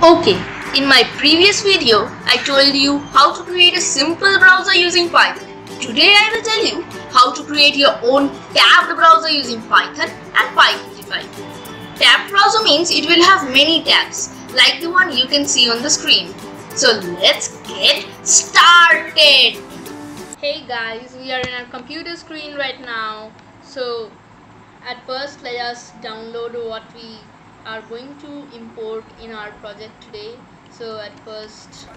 Okay, in my previous video, I told you how to create a simple browser using Python. Today I will tell you how to create your own tabbed browser using Python and pyqt5. Tabbed browser means it will have many tabs, like the one you can see on the screen. So let's get started. Hey guys, we are in our computer screen right now. So at first let us download what we are going to import in our project today. So at first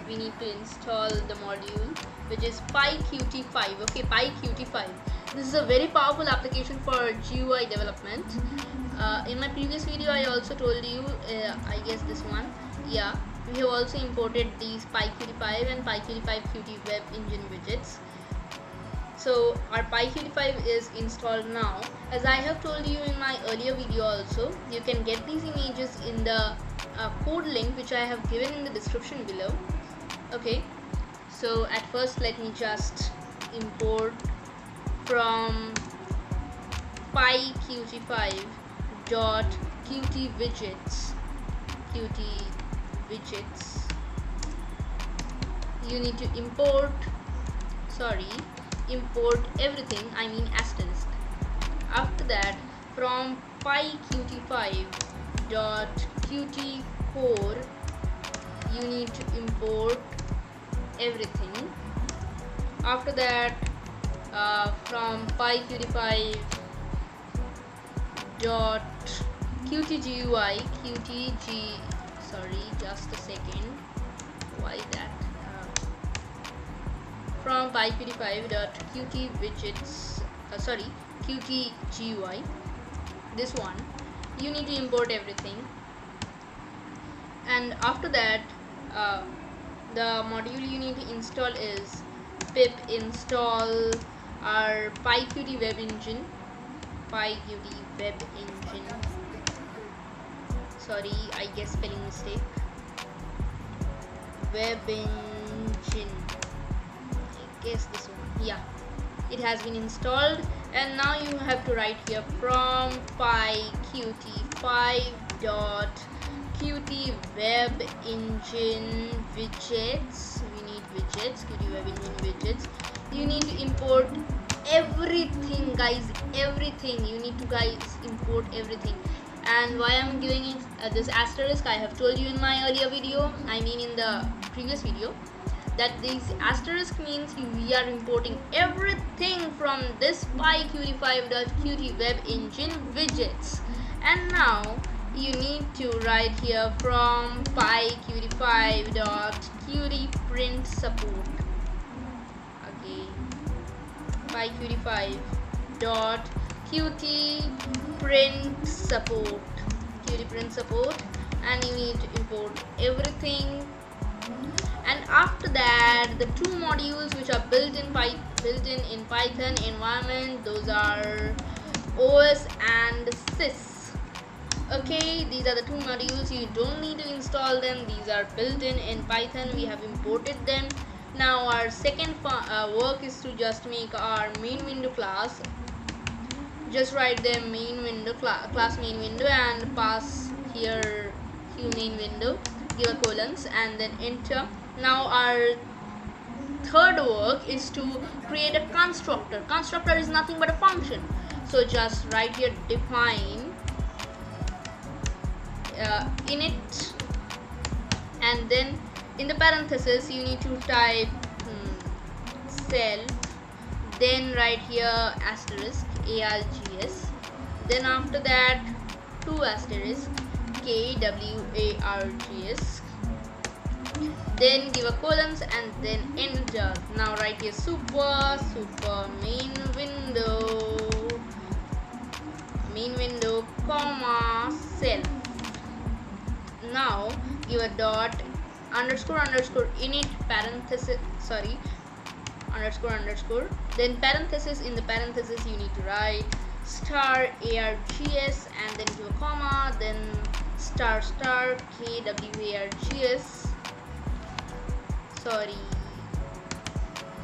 we need to install the module which is pyqt5. Okay, pyqt5. This is a very powerful application for GUI development. In my previous video I also told you, I guess this one, yeah, we have also imported these pyqt5 and pyqt5 QTWebEngine widgets. So our pyqt5 is installed now. As I have told you in my earlier video also, you can get these images in the code link which I have given in the description below. Okay, so at first let me just import from pyqt5.qtWidgets. You need to import everything, I mean asterisk. After that, from pyqt5.qtcore you need to import everything. After that, from pyqt5.qtgui just a second, why that? From pyqt5.qtWidgets, qtgui, this one, you need to import everything. And after that, the module you need to install is pip install our PyQTWebEngine. Sorry, I guess spelling mistake. WebEngine. Guess this one, yeah, it has been installed. And now you have to write here from pyqt5.qtWebEngine widgets. We need widgets, QTWebEngine widgets. You need to import everything, guys, everything. You need to import everything. And why I'm giving it this asterisk, I have told you in my earlier video, I mean in the previous video, that this asterisk means we are importing everything from this pyqt5.qtWebEngine widgets. And now you need to write here from pyqt5.qtprintsupport. Again, pyqt5.qtprintsupport, and you need to import everything. And after that, the two modules which are built in Python environment, those are OS and sys. Okay, these are the two modules. You don't need to install them. These are built in Python. We have imported them. Now our second work is to just make our main window class. Just write the main window class main window and pass here main window, give a colons and then enter. Now our third work is to create a constructor. Constructor is nothing but a function. So just write here define init, and then in the parenthesis you need to type self, then write here asterisk args, then after that two asterisk qwebengine, then give a colons and then enter. Now write here super main window comma self. Now give a dot underscore init parenthesis, underscore, then parenthesis. In the parenthesis you need to write star args and then give a comma, then star qwebengine.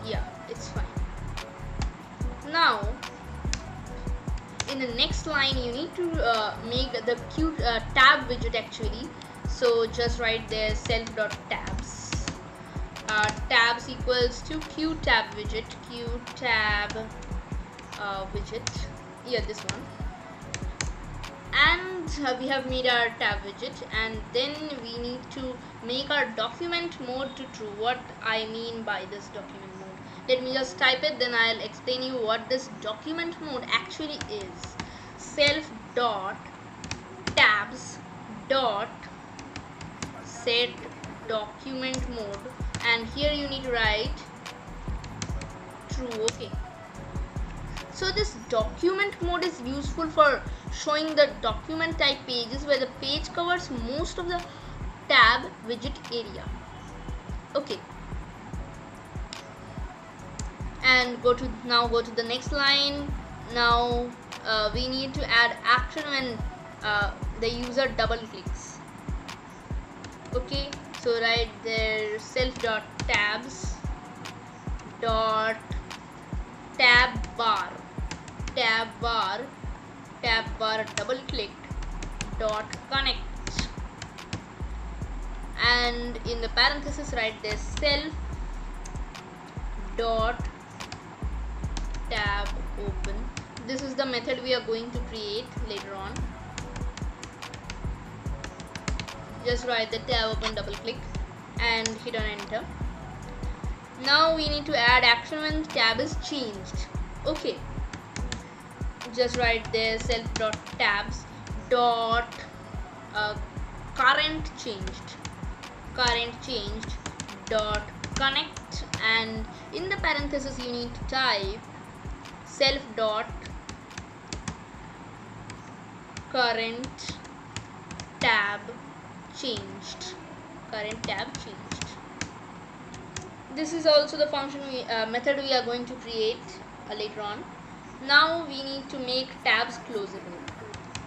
Yeah, it's fine. Now in the next line you need to make the Tab widget actually. So just write there self.tabs. Tabs equals to qwebengine, widget. Yeah, this one. And we have made our tab widget, and then we need to make our document mode to true. What I mean by this document mode, let me just type it, then I'll explain you what this document mode actually is. Self dot tabs dot set document mode, and here you need to write true. Okay, so this document mode is useful for showing the document type pages where the page covers most of the tab widget area. Okay, and go to the next line. Now we need to add action when the user double clicks. Okay, so write there self.tabs dot tab bar double clicked dot connect, and in the parenthesis write there self dot tab open. This is the method we are going to create later on. Just write the tab open, double click and hit on enter. Now we need to add action when tab is changed. Okay, just write there self.tabs dot current changed dot connect, and in the parenthesis you need to type self dot current tab changed. This is also the function method we are going to create later on. Now we need to make tabs closable.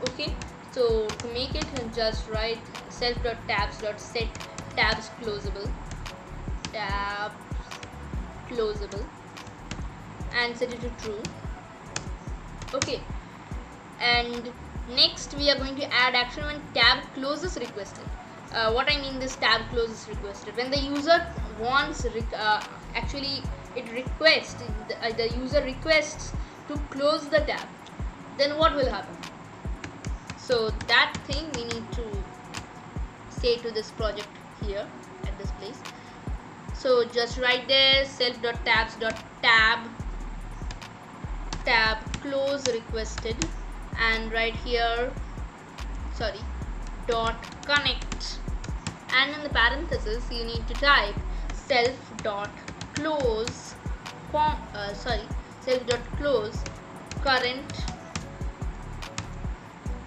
Okay, so to make it, just write self.tabs.set tabs closable and set it to true. Okay, and next we are going to add action when tab closes requested. What I mean this tab closes requested, when the user wants actually it requests, the user requests to close the tab, then what will happen? So that thing we need to say to this project here at this place. So just write there self.tabs.tab close requested, and right here dot connect, and in the parenthesis you need to type self dot close current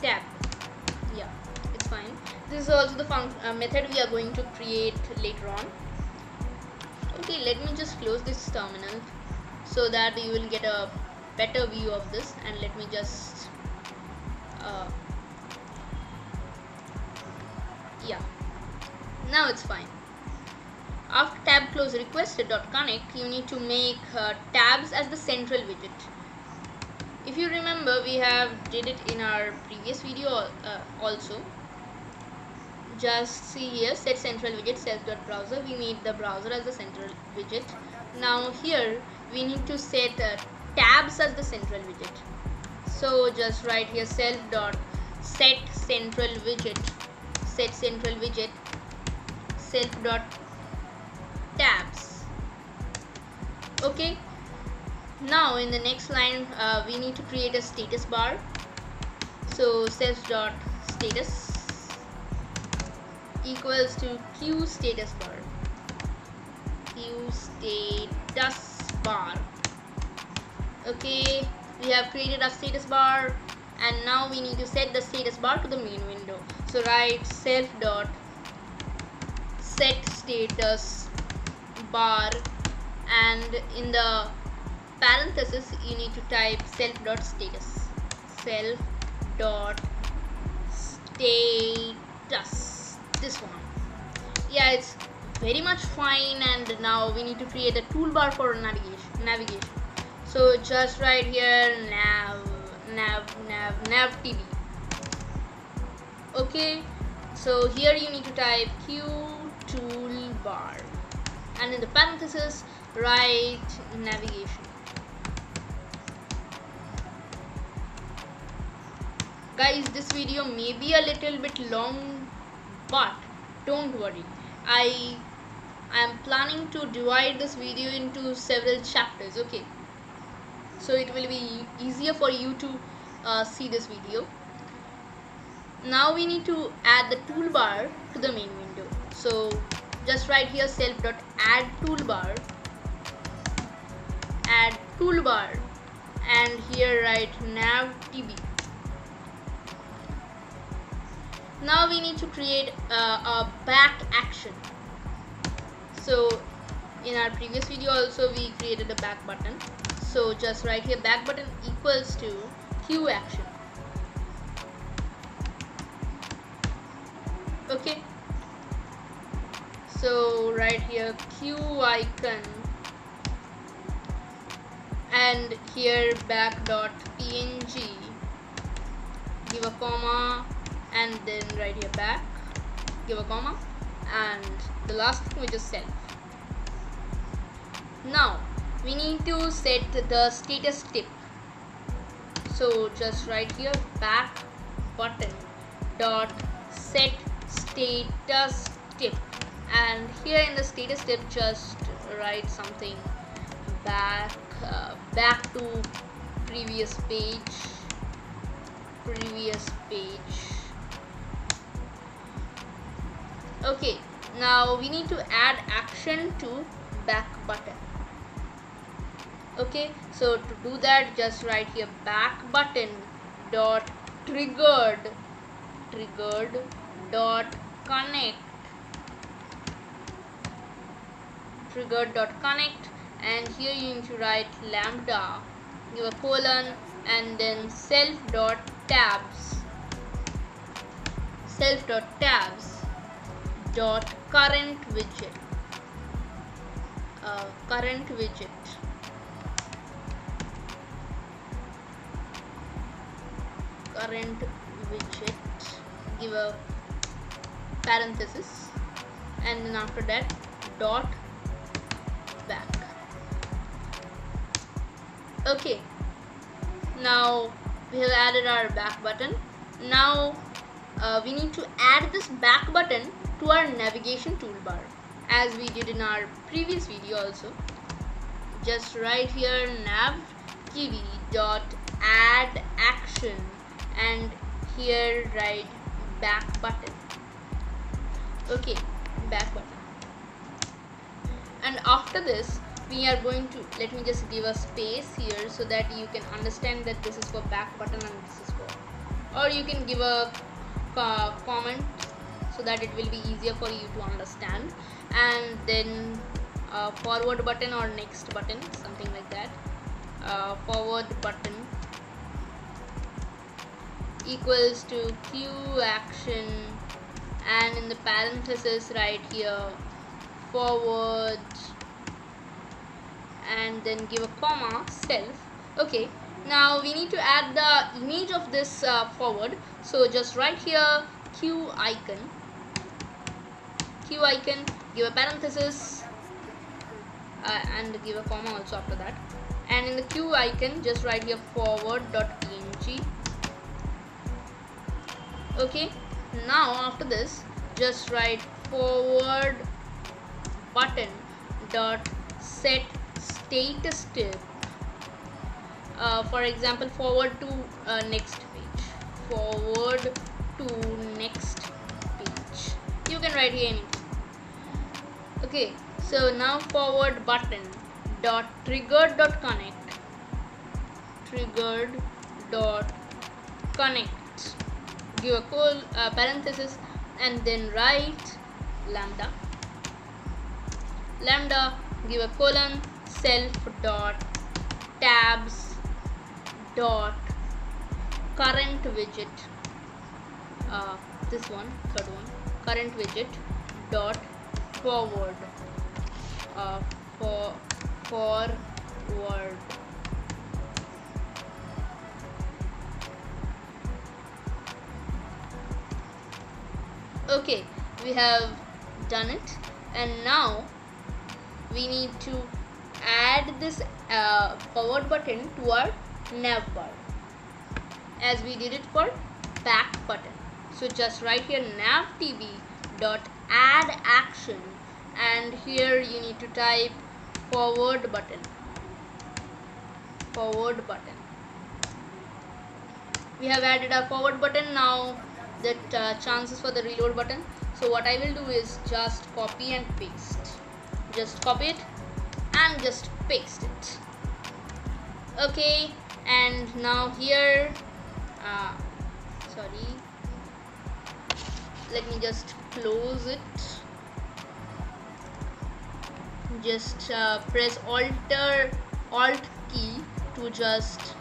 tab. Yeah, it's fine. This is also the method we are going to create later on. Okay, let me just close this terminal so that you will get a better view of this, and let me just yeah, now it's fine. After tab close requested dot connect, you need to make tabs as the central widget. If you remember, we have did it in our previous video also. Just see here, set central widget self.browser. We made the browser as the central widget. Now here we need to set tabs as the central widget. So just write here self.set central widget, set central widget self.tabs. Okay, now in the next line we need to create a status bar. So self.status equals to q status bar. Okay, we have created a status bar, and now we need to set the status bar to the main window. So write self.set status bar, and in the parenthesis you need to type self.status, this one. Yeah, it's very much fine. And now we need to create a toolbar for navigation. So just write here nav tv. Okay, So here you need to type qToolbar and in the parenthesis write navigation. Guys, this video may be a little bit long, but don't worry. I am planning to divide this video into several chapters, okay? So it will be easier for you to see this video. Now we need to add the toolbar to the main window. So just write here self.add toolbar, add toolbar, and here write navtb. Now we need to create a back action. So in our previous video also we created a back button. So just write here back button equals to q action. Okay. So write here q icon and here back.png, give a comma and then write here back, give a comma, and the last thing which is self. Now we need to set the status tip. So just write here back button dot set status tip, and here in the status tip just write something back to previous page. Okay, now we need to add action to back button. Okay, so to do that just write here back button dot triggered dot connect and here you need to write lambda, give a colon, and then self dot tabs dot current widget give a parenthesis and then after that dot back. Okay, now we have added our back button. Now we need to add this back button to our navigation toolbar as we did in our previous video also. Just write here navtb dot add action and here write back button. Okay, back button. And after this we are going to, let me just give a space here so that you can understand that this is for back button and this is for, or you can give a comment so that it will be easier for you to understand, and then forward button or next button, something like that. Forward button equals to q action and in the parenthesis write here forward and then give a comma self. Okay, now we need to add the image of this forward, so just write here q icon, give a parenthesis and give a comma also after that, and in the q icon just write here forward.png. Okay, now after this just write forward button dot set status tip, for example forward to next page, forward to next page, you can write here anything. Okay, so now forward button dot triggered dot connect, give a parenthesis and then write lambda, give a colon, self dot tabs dot current widget, this one, third one, current widget dot forward, forward. Okay, we have done it, and now we need to add this forward button to our nav bar as we did it for back button. So just write here navtb dot add action, and here you need to type forward button. We have added our forward button. Now that chances for the reload button. So what I will do is just copy and paste. Just copy it and just paste it. Okay, and now here let me just close it. Just press alt key to just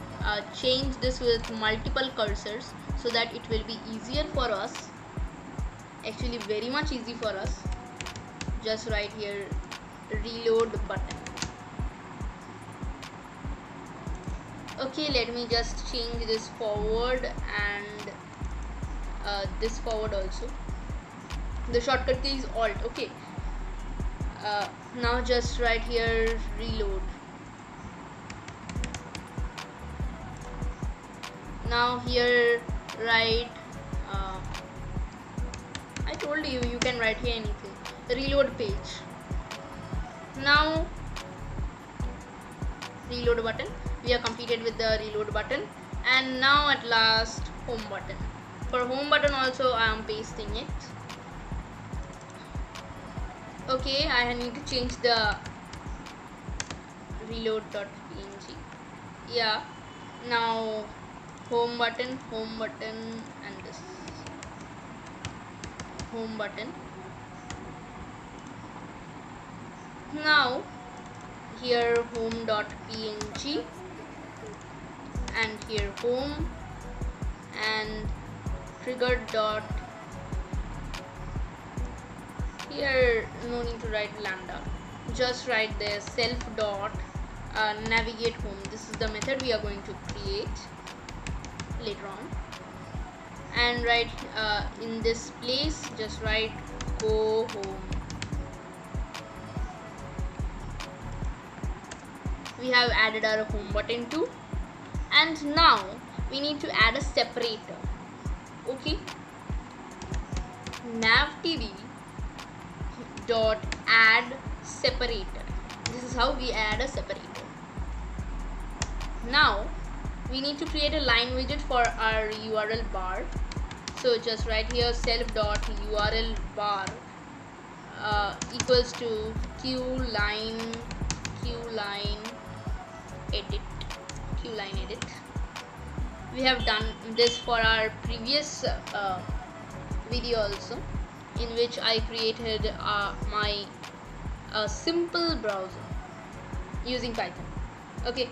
change this with multiple cursors so that it will be easier for us, actually very much easy for us. Just write here reload button. Okay, let me just change this forward and this forward also. The shortcut key is alt. Okay, now just write here reload. Now here write I told you can write here anything. Reload page. Now reload button. We are completed with the reload button, and now at last home button. For home button also I am pasting it. Okay, I need to change the reload.png. Yeah, now home button and this home button. Now here home.png and here home and trigger dot. Here no need to write lambda, just write there self dot navigate home. This is the method we are going to create later on, and write in this place just write go home. We have added our home button too, and now we need to add a separator. Okay, navtb dot add separator. This is how we add a separator. Now we need to create a line widget for our URL bar. So just write here self dot URL bar equals to qline edit. We have done this for our previous video also, in which I created my simple browser using Python. Okay,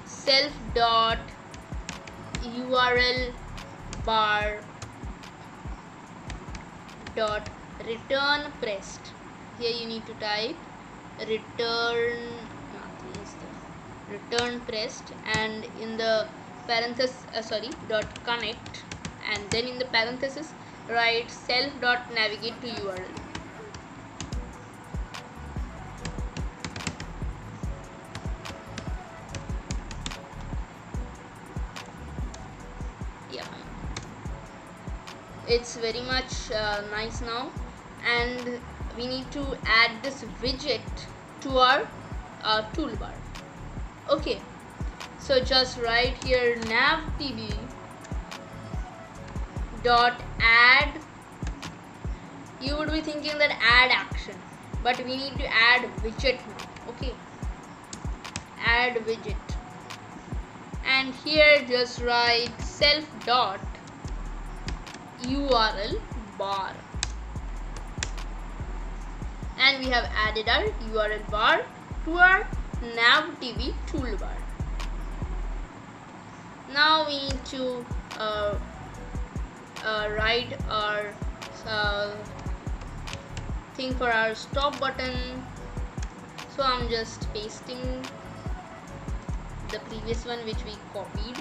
self dot URL bar dot return pressed. Here you need to type return pressed, and in the parenthesis dot connect, and then in the parenthesis write self dot navigate to URL. Yeah, it's very much nice now, and we need to add this widget to our toolbar. Okay, so just write here navtb dot add. You would be thinking that add action, but we need to add widget now. Okay, add widget, and here just write self dot URL bar, and we have added our URL bar to our navtb toolbar. Now we need to write our thing for our stop button. So I'm just pasting the previous one which we copied.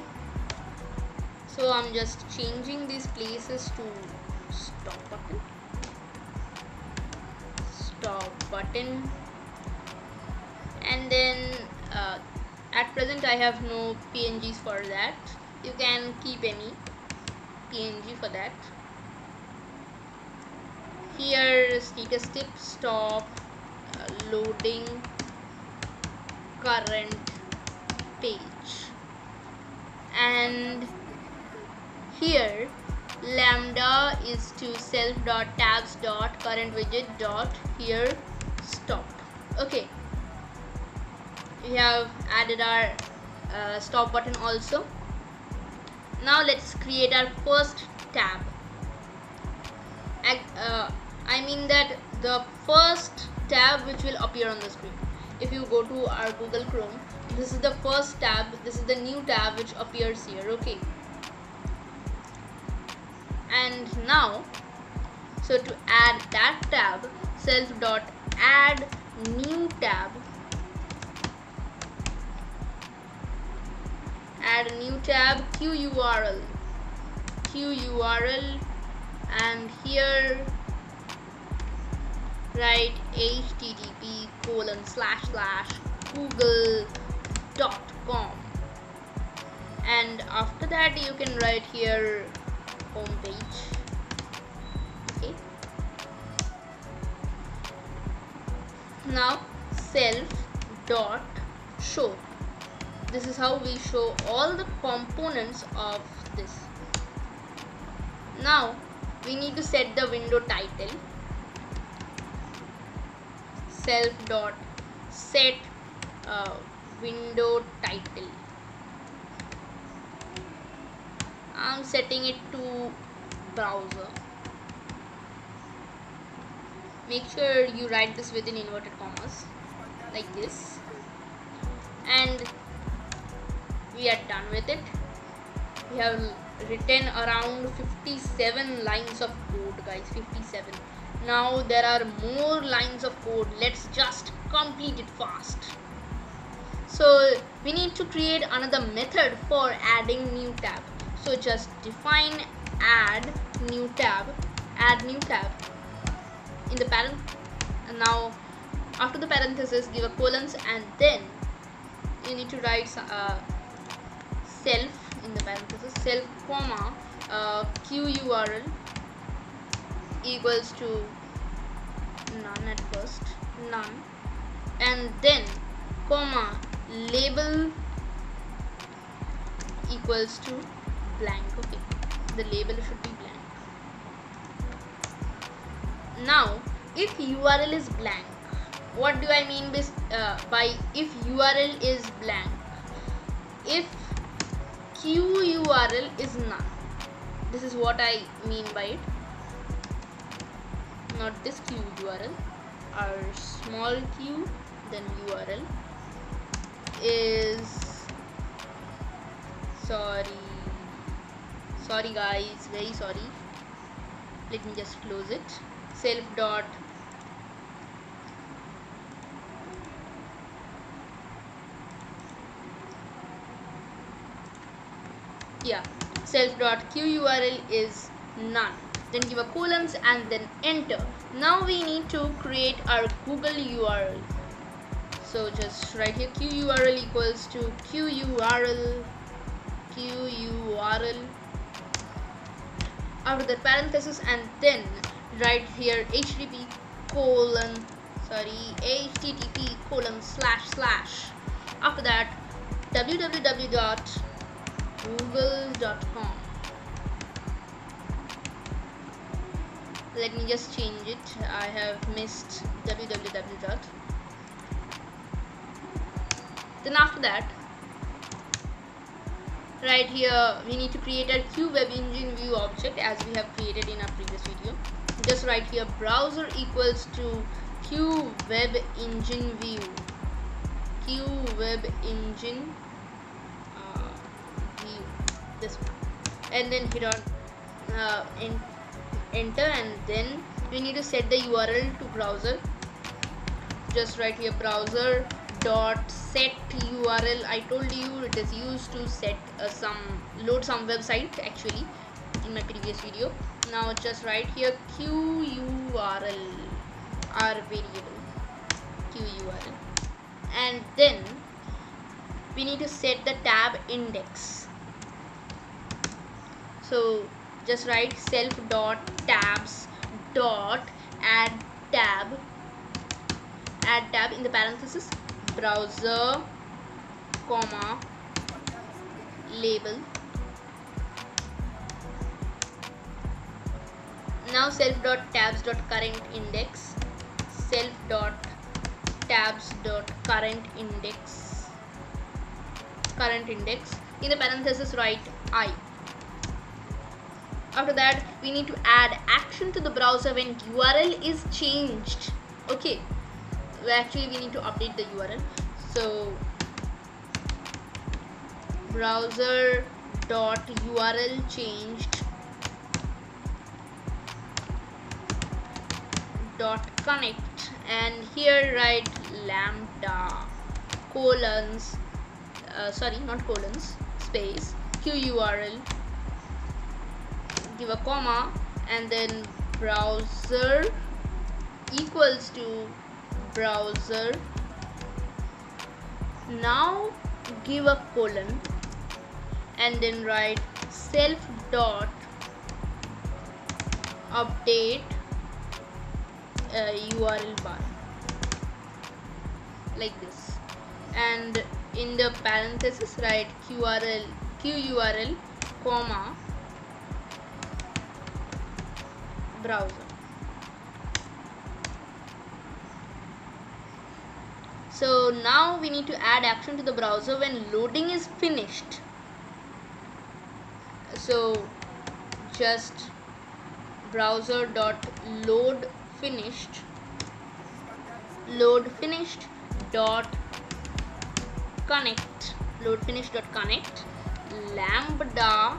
So I'm just changing these places to stop button, and then at present I have no PNGs for that. You can keep any PNG for that. Here status tip stop loading current page, and here lambda is to self.tabs.currentWidget. Here stop. Okay, we have added our stop button also. Now let's create our first tab. I mean that the first tab which will appear on the screen. If you go to our Google Chrome, this is the first tab, this is the new tab which appears here. Okay, and now, so to add that tab, self.add new tab, add a new tab, qurl, and here write http://google.com, and after that you can write here home page. Okay, now self.show. This is how we show all the components of this. Now we need to set the window title. Self.set window title. I'm setting it to browser. Make sure you write this within inverted commas like this, and we are done with it. We have written around 57 lines of code, guys. 57. Now there are more lines of code. Let's just complete it fast. So we need to create another method for adding new tab. So just define add new tab in the parent, and now after the parenthesis give a colons, and then you need to write self in the parenthesis, self comma qurl equals to none at first, none, and then comma label equals to blank. Okay, the label should be blank. Now if URL is blank, what do I mean by if URL is blank? If qurl is none, this is what I mean by it. Not this qurl, our small q, then URL is, sorry guys, very sorry, let me just close it. Self dot self dot qurl is none, then give a colons and then enter. Now we need to create our Google URL. So just write here qurl equals to qurl after the parenthesis, and then write here http:// after that www.google.com. Let me just change it, I have missed www. Then after that, right here we need to create a qwebengine view object as we have created in our previous video. Just write here browser equals to qwebengine view, this one, and then hit on enter, and then we need to set the URL to browser. Just write here browser dot set URL. I told you it is used to set load some website actually in my previous video. Now just write here qurl, our variable qurl, and then we need to set the tab index. So just write self dot tabs dot add tab in the parenthesis browser comma label. Now self dot tabs dot current index, self dot tabs dot current index, in the parenthesis write I. After that we need to add action to the browser when URL is changed. Okay, actually we need to update the URL. So browser dot URL changed dot connect, and here write lambda colons, not colons, space qurl, give a comma, and then browser equals to browser. Now give a colon and then write self dot update URL bar, like this, and in the parenthesis write qurl comma browser. So now we need to add action to the browser when loading is finished. So just browser dot load finished dot connect, lambda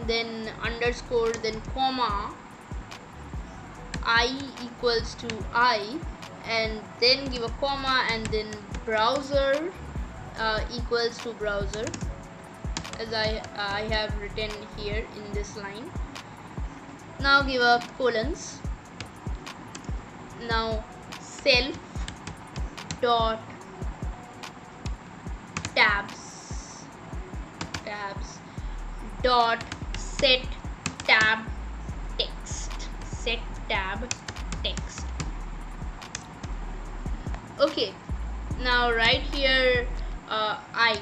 then underscore then comma I equals to I, and then give a comma, and then browser equals to browser, as I have written here in this line. Now give a colons. Now self dot tabs dot set tab text. Okay, now right here I,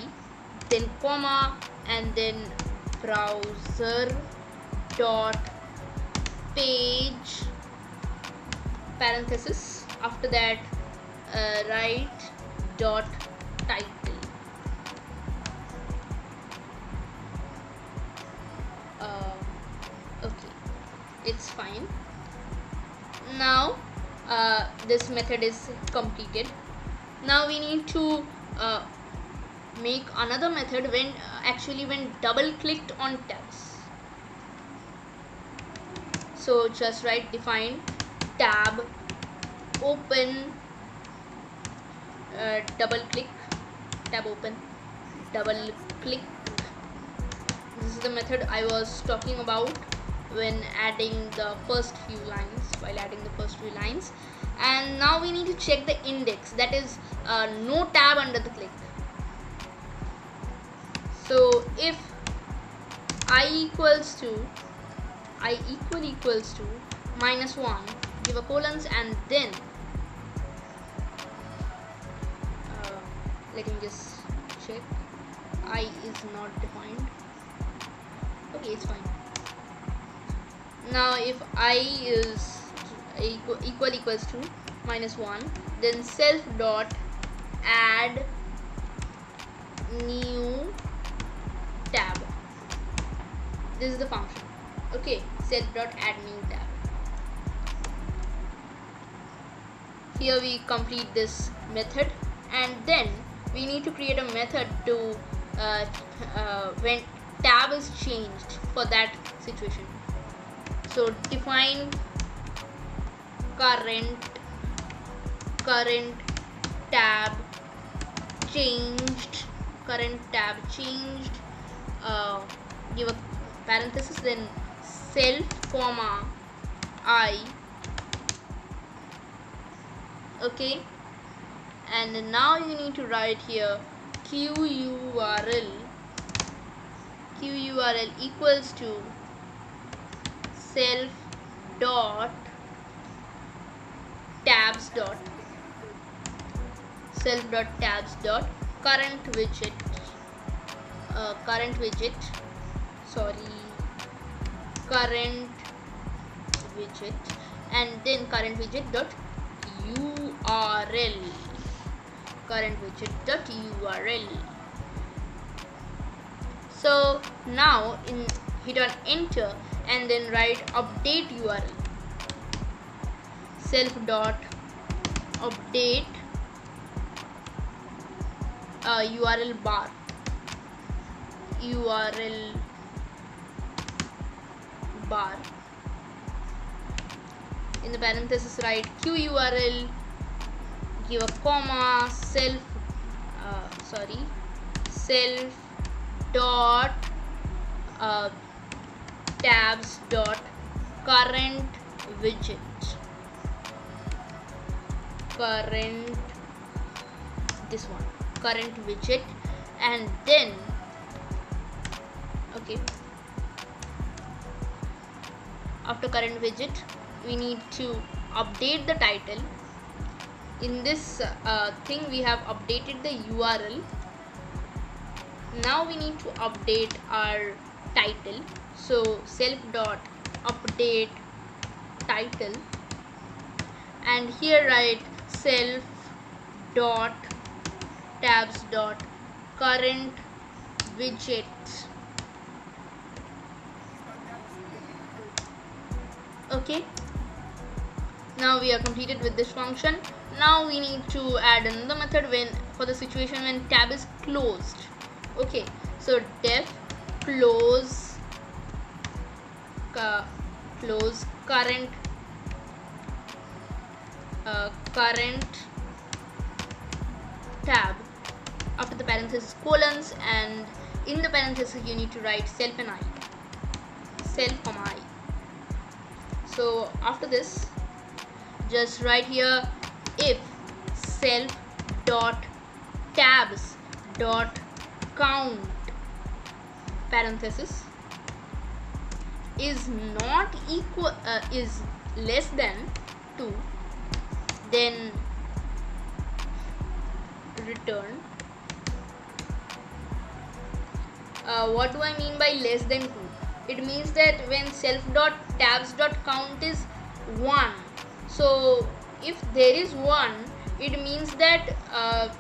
then comma, and then browser dot page parenthesis, after that write dot title. Okay, it's fine. Now this method is completed. Now we need to make another method when double clicked on tabs. So just write define tab open double click, tab open double click. This is the method I was talking about when adding the first few lines, and now we need to check the index, that is no tab under the click. So if I equals to -1, give a colons, and then let me just check. I is not defined. Okay, it's fine. Now if I is equals to -1, then self dot add new tab. This is the function. Okay, self dot add new tab. Here we complete this method, and then we need to create a method to when tab is changed for that situation. So define current tab changed give a parenthesis, then self comma I. Okay, and now you need to write here qurl equals to self dot tabs dot current widget and then current widget dot url So now hit on enter and then write update URL, self dot update URL bar, in the parenthesis write qurl, give a comma, self dot tabs dot current widget, and then okay, after current widget we need to update the title. In this thing we have updated the URL. Now we need to update our title, so self dot update title, and here write self dot tabs dot current widget. Okay, now we are completed with this function. Now we need to add another method for the situation when tab is closed. Okay, so def close current tab, after the parenthesis colons, and in the parenthesis you need to write self comma I. So after this just write here if self dot tabs dot count parenthesis is not equal is less than 2, then return. What do I mean by less than 2? It means that when self dot tabs dot count is 1, so if there is 1, it means that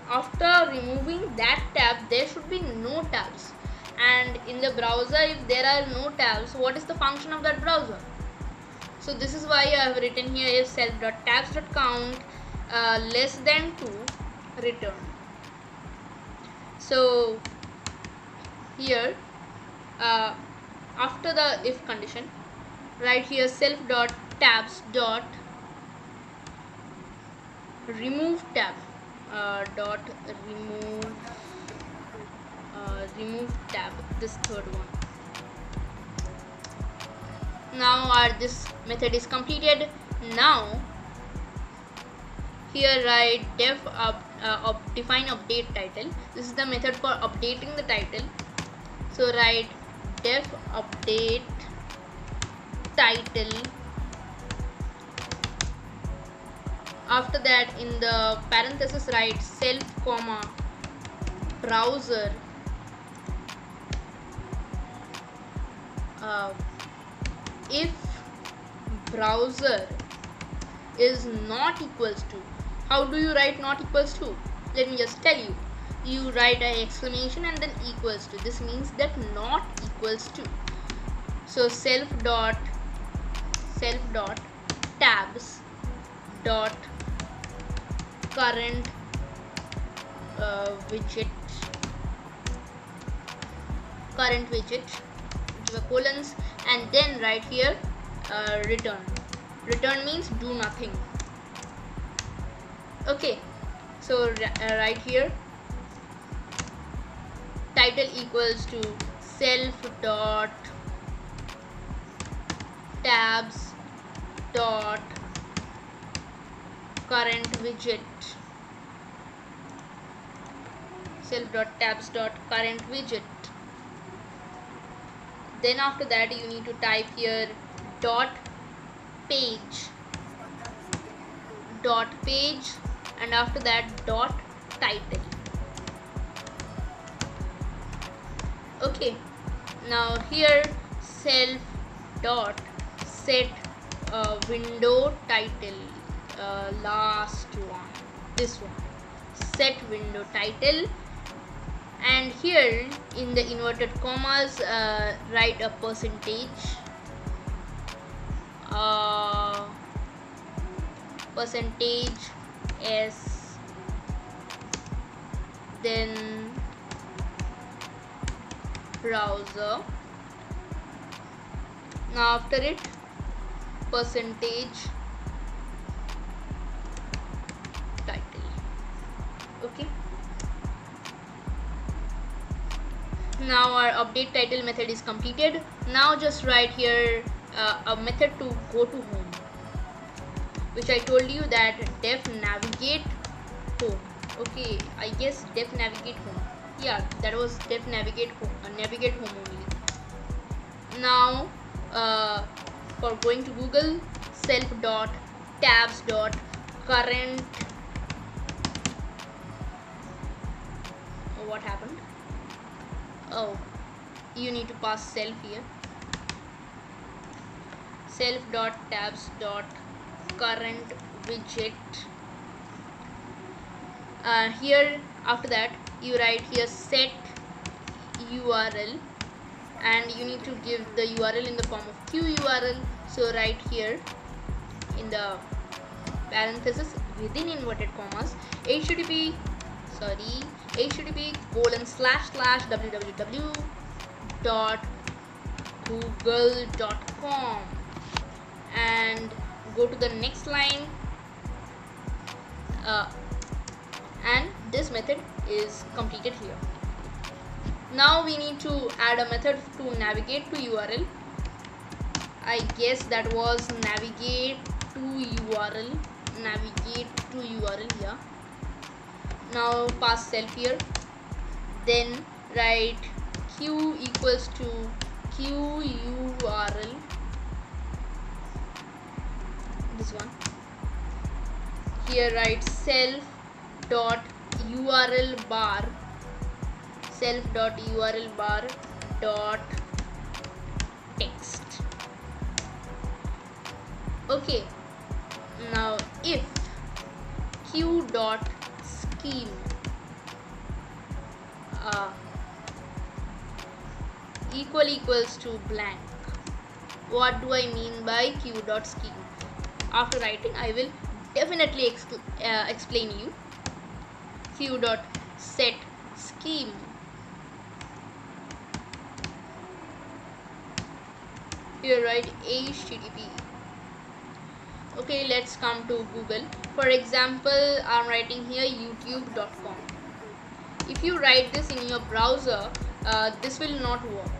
after removing that tab there should be no tabs, and in the browser if there are no tabs, what is the function of that browser? So this is why I have written here if self dot tabs dot count less than 2, return. So here after the if condition write here self dot tabs dot remove tab remove tab, this third one. Now this method is completed. Now here write define update title. This is the method for updating the title. So write def update title. After that in the parenthesis write self comma browser if browser is not equals to. How do you write not equals to? Let me just tell you. You write an exclamation and then equals to. This means that not equals to. So self dot tabs dot current widget give a colons, and then write here return means do nothing. Okay, so write here title equals to self dot tabs dot current widget, self dot tabs dot current widget. Then after that you need to type here dot page, and after that dot title. Okay, now here self dot set window title, last one, this one, set window title, and here in the inverted commas write a percentage, percentage s, then browser. Now after it percentage title. Okay, now our update title method is completed. Now just write here a method to go to home, which I told you that def navigate home. Okay, I guess def navigate home. Yeah, that was def navigate home, navigate home only. Now for going to Google, self dot tabs dot current. Oh, what happened? Oh, you need to pass self here. Self dot tabs dot current widget. Here after that you write here set URL, and you need to give the URL in the form of qURL. So write here in the parenthesis within inverted commas http www.google.com, and go to the next line, and this method is completed here. Now we need to add a method to navigate to URL. I guess that was navigate to URL, here. Now pass self here, then write q equals to qURL, this one. Here write self dot URL bar, dot text. Okay, now if q dot scheme equals to blank. What do I mean by q dot scheme? After writing I will definitely explain you. Q dot set scheme. Here write HTTP. Okay, let's come to Google. For example, I'm writing here youtube.com. If you write this in your browser, this will not work,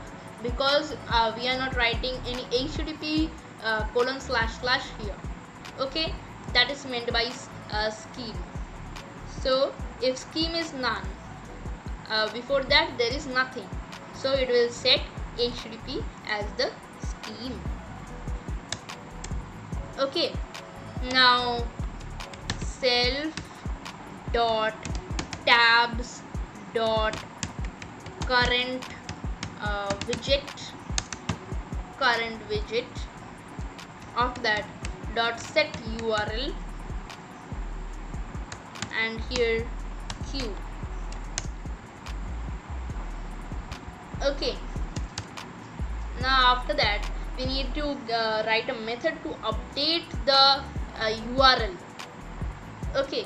because we are not writing any HTTP : here. Okay, that is meant by scheme. So if scheme is none, before that there is nothing, so it will set HTTP as the scheme. Okay, now self dot tabs dot current widget, after that dot set URL, and here q. Okay, now after that we need to write a method to update the URL. Okay,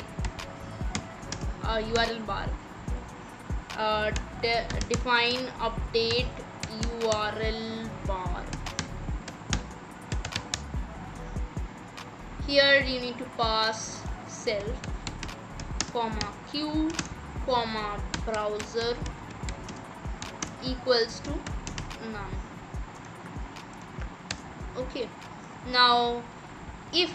URL bar, define update URL bar. Here you need to pass self, q, browser equals to none. Okay, now if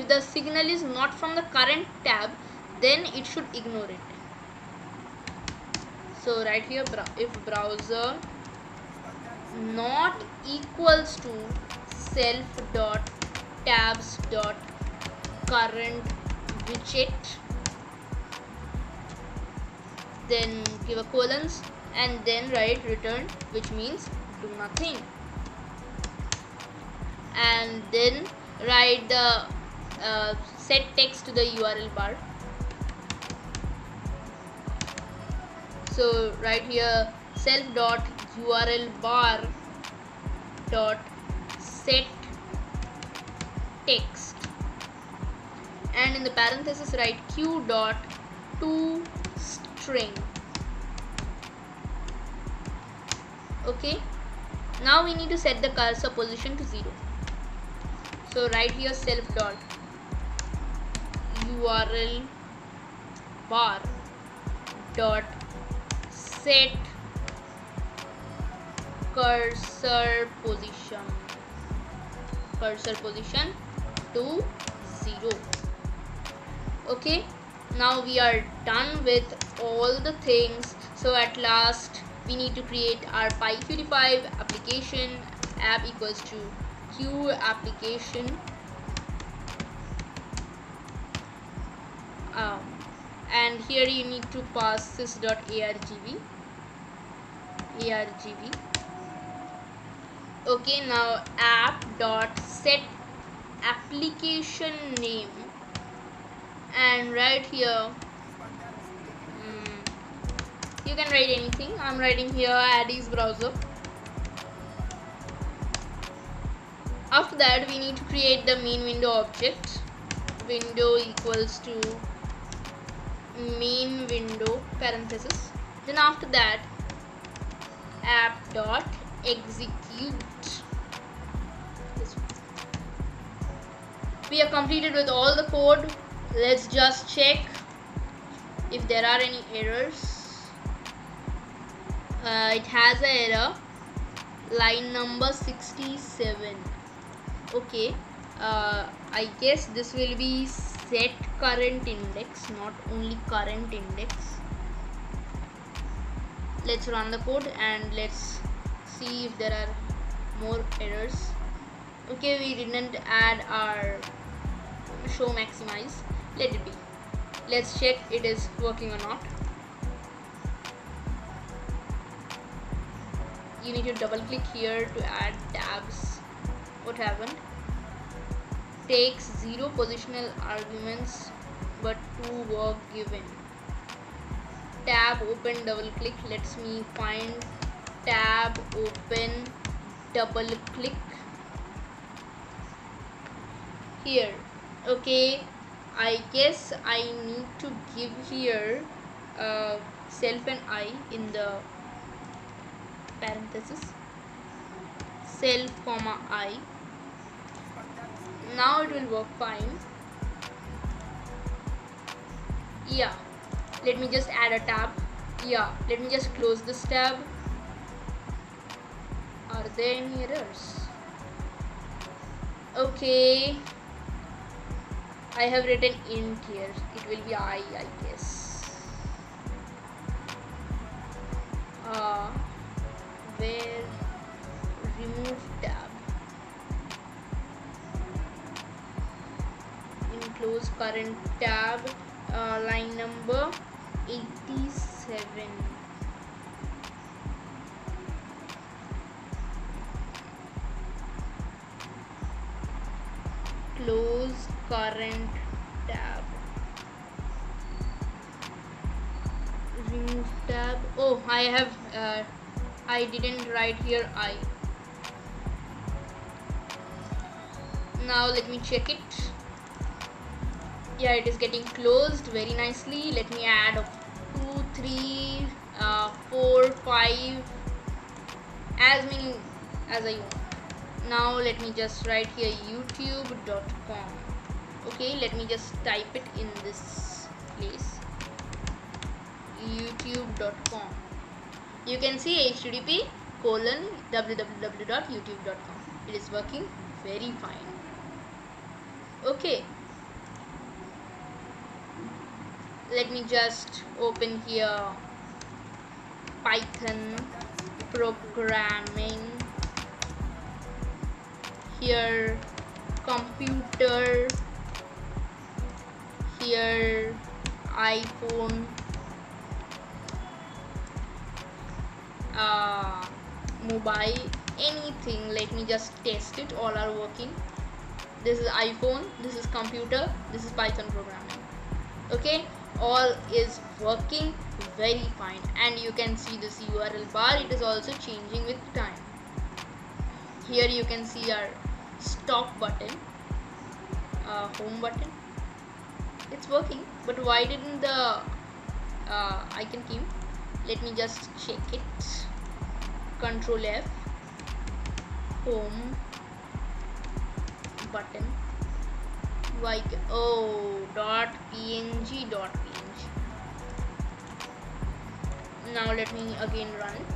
the signal is not from the current tab, then it should ignore it. So right here, if browser not equals to self.tabs.current widget, then give a colons and then write return, which means do nothing, and then write the set text to the URL bar. So right here, self.url bar dot set text, and in the parenthesis write q.toString. Okay, now we need to set the cursor position to 0. So right here, self.url bar dot set cursor position to 0. Okay, now we are done with all the things. So at last we need to create our pyqt5 application. App equals to qapplication, and here you need to pass sys.argv. Okay, now app.set application name, and right here you can write anything. I'm writing here Addis browser. After that, we need to create the main window object. Window equals to main window parenthesis. Then after that, app.execute. We are completed with all the code. Let's just check if there are any errors. It has an error, line number 67. Okay, I guess this will be set current index, not only current index. Let's run the code and let's see if there are more errors. Okay, we didn't add our show maximize. Let it be. Let's check it is working or not. You need to double click here to add tabs. What happened? Takes 0 positional arguments but 2 were given. Tab open, double click. Let me find tab open, double click here. Okay, I guess I need to give here self and I in the parenthesis, self comma I. Now it will work fine. Yeah, let me just add a tab. Yeah, let me just close this tab. Are there any errors? Okay, I have written int here. It will be I guess. Where remove tab, enclose current tab, line number 87. Close current tab, remove tab. Oh, I didn't write here I. Now let me check it. Yeah, it is getting closed very nicely. Let me add 2, 3, 4, 5, as many as I want. Now let me just write here youtube.com. Okay, let me just type it in this place. youtube.com. You can see http://www.youtube.com. It is working very fine. Okay, let me just open here Python programming, here computer, here iPhone, mobile, anything. Let me just test it. All are working. This is iPhone, this is computer, this is Python programming. Okay, all is working very fine, and you can see this URL bar. It is also changing with time. Here you can see our stop button, home button. It's working, but why didn't the icon came? Let me just check it. Control F, home button, like .png. Now let me again run it.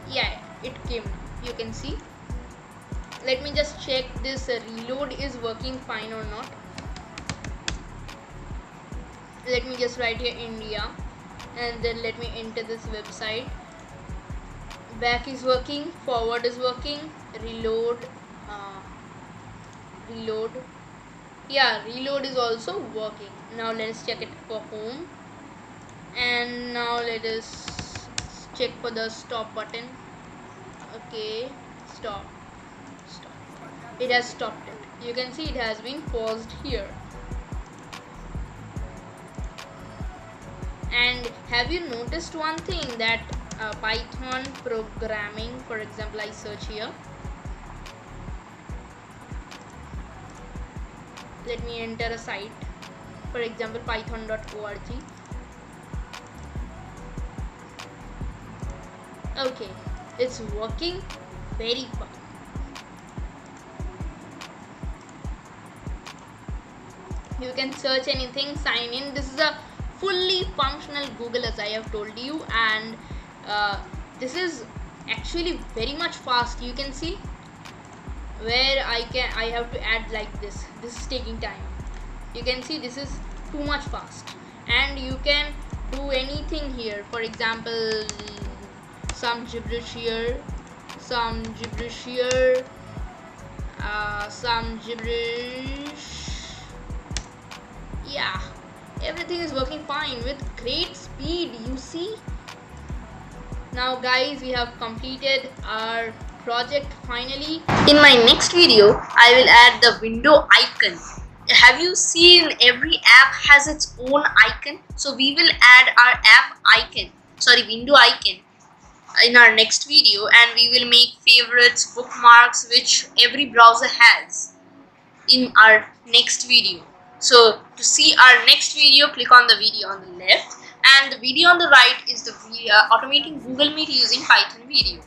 Yeah, it came. You can see. Let me just check this reload is working fine or not. Let me just write here India, and then let me enter this website. Back is working, forward is working, reload, yeah, reload is also working. Now let us check it for home, and now let us check for the stop button. Okay, stop. It has stopped it. You can see it has been paused here. And have you noticed one thing, that Python programming, for example, I search here. Let me enter a site, for example, python.org. Okay, it's working very fine. You can search anything, sign in. This is a fully functional Google, as I have told you, and this is actually very much fast. You can see where I have to add like this. This is taking time. You can see this is too much fast, and you can do anything here. For example, some gibberish here, some gibberish here, some gibberish. Yeah, everything is working fine with great speed, you see. Now guys, we have completed our project finally. In my next video, I will add the window icon. Have you seen every app has its own icon? So we will add our app icon, window icon, in our next video, and we will make favorites, bookmarks, which every browser has, in our next video. So to see our next video, click on the video on the left, and the video on the right is the automating Google Meet using Python video.